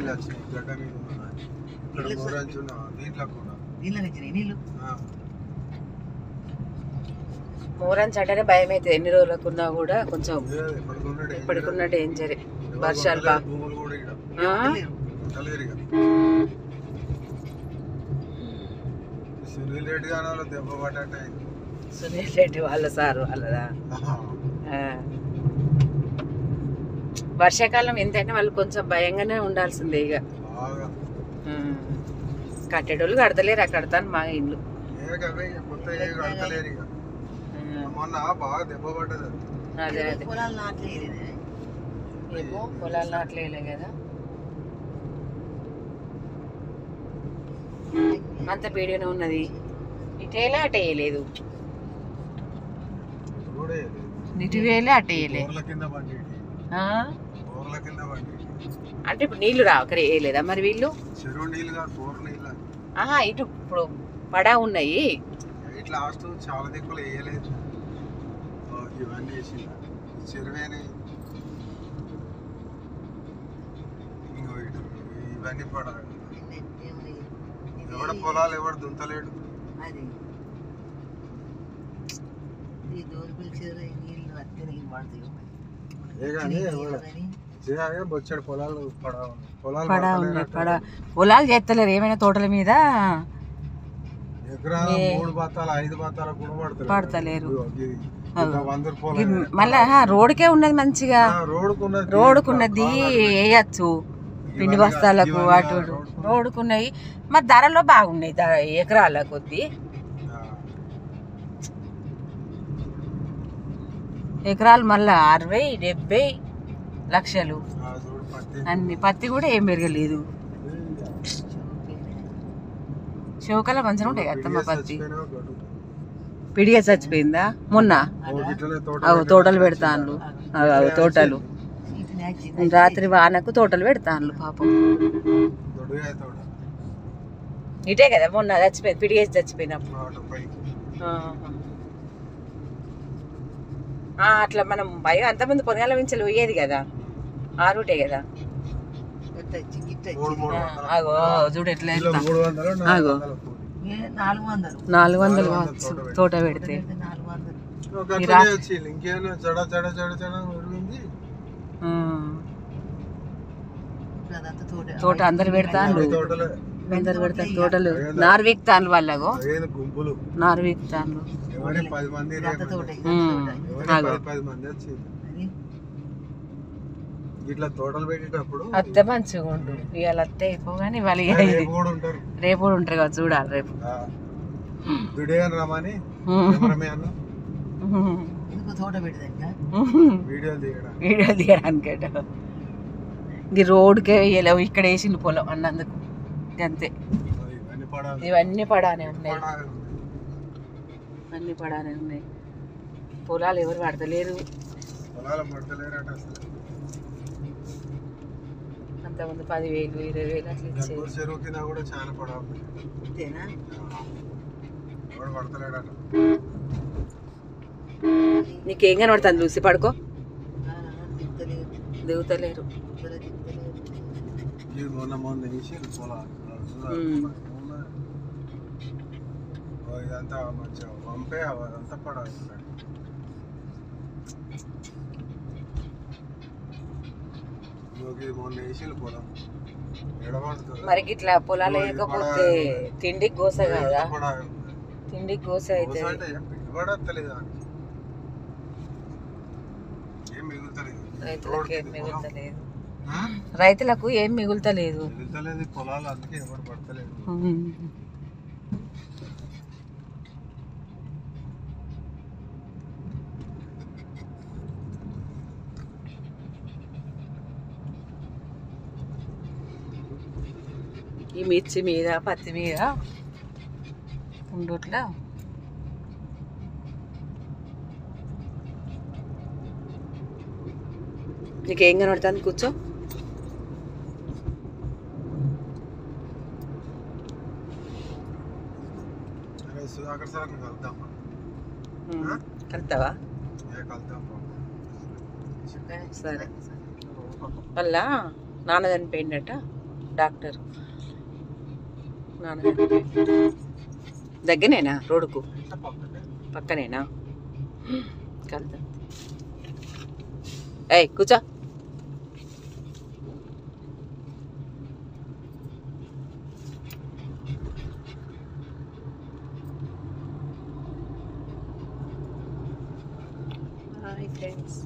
నీళ్ళు వచ్చినాయి గడ్డ మీద ఇక్కడ గోరంచున దీంట్లో కూడా నీళ్ళు వచ్చినాయి నీళ్ళు మోరాన్స్ అంటేనే భయం అవుతుంది ఎన్ని రోజులకున్నా కూడా కొంచెం ఇప్పటికున్న డేంజర్ వర్షాలు సునీల్ రెడ్డి గారు దెబ్బ పడ్డట్టు సునీల్ రెడ్డి వాళ్ళ సార్ వాళ్ళదా వర్షాకాలం ఎంతైనా వాళ్ళు కొంచెం భయంగానే ఉండాల్సిందే ఇక కట్టేటోళ్ళు కడతలేరు అక్కడ కడతాను మా ఇల్లు మొన్న బాగా దెబ్బ పడ్డది అదే అదే పొలాలు నాట్లేదు ఏమో పొలాలు నాట్లేలే కదా అంత పీడిగానే ఉన్నది ఇటేలే అటేయలేదు ఇటు వేలే అటేయలే అంటే ఇప్పుడు నీళ్లు రావు అక్కడ వేయలేదా మరి వీళ్ళు ఇటు ఇప్పుడు పడా ఉన్నాయి లాస్ట్ చాలా దిక్కులు వేయలేదు ఇవన్నీ వేసి చెరువేనే ఇవన్నీ పడాలి ఎవడ పొలాలు ఎవడు దుంతలేడు బొచ్చాడు పొలాలు పొలాలు చేస్తలేరు ఏమైనా తోటల మీద ఎకరాల 3 బత్తాలు 5 బత్తాలు కూడా పడతలేరు మళ్ళా రోడ్కే ఉన్నది మంచిగా రోడ్కున్నది వేయచ్చు పిండి బస్తాలకు అటు రోడ్కున్నాయి మరి ధరలో బాగున్నాయి ఎకరాల కొద్ది ఎకరాలు మళ్ళా 60-70 లక్షలు అన్ని పత్తి కూడా ఏం పెరగలేదు చౌకల మంచిగా ఉంటాయి అత్తమ్మ పత్తి పిడిగా చచ్చిపోయిందా మొన్న తోటలు పెడతాను తోటలు రాత్రి వానకు తోటలు పెడతాను పాపం ఇటే కదా మొన్న చచ్చిపోయింది పిడిగేసి చచ్చిపోయినప్పుడు అట్లా మనం భయం అంతమంది పొనగాల మించలు పోయేది కదా ఆ రూటే కదా ఆగో చూడు ఎట్లా ఆగో 400 కావచ్చు తోట పెడితే తోట అందరు పెడతాను తోటలు నార్వీక్తాన్లు వాళ్ళగో నార్వీక్తాన్లు ఇట్లా తోటలు పెట్టేటప్పుడు అత్తే మంచిగా ఉండు ఇవాళ అత్తే అయిపోగానే వాళ్ళు రేపు కూడా ఉంటారు కదా చూడాలి రేపు రమని వీడియో తీయడానికట ఇది రోడ్కే వేయలేవు ఇక్కడ వేసిండు పొలం అన్నందుకు అంతే ఇవన్నీ పడానే ఉన్నాయి అన్ని పడానే ఉన్నాయి పొలాలు ఎవరు పడతలేరు అంతకుముందు 10,000 20,000 అట్లా అంతేనా నీకేం కనబడుతుంది చూసి పడుకో దిగుతలేరు ఇదంతా మంచిగా పంపే అదంతా పడాలి మరి ఇట్లా పొలాలు వేయకపోతే తిండికి గోస కదా తిండికి గోస అయితే రైతులకు ఏం మిగులుతలేదు పొలాలు అందుకే ఎవరు పడతలేదు ఈ మిర్చి మీద పత్తి మీద ఉండట్లా నీకేం కనబడుతుంది కూర్చో కలుతావా సరే మళ్ళా నాన్న చనిపోయిందట డాక్టర్ నాన్నగారు దగ్గరేనా రోడ్డుకు పక్కనేనా కలుద్దాం ఏయ్ కూర్చో హాయ్ ఫ్రెండ్స్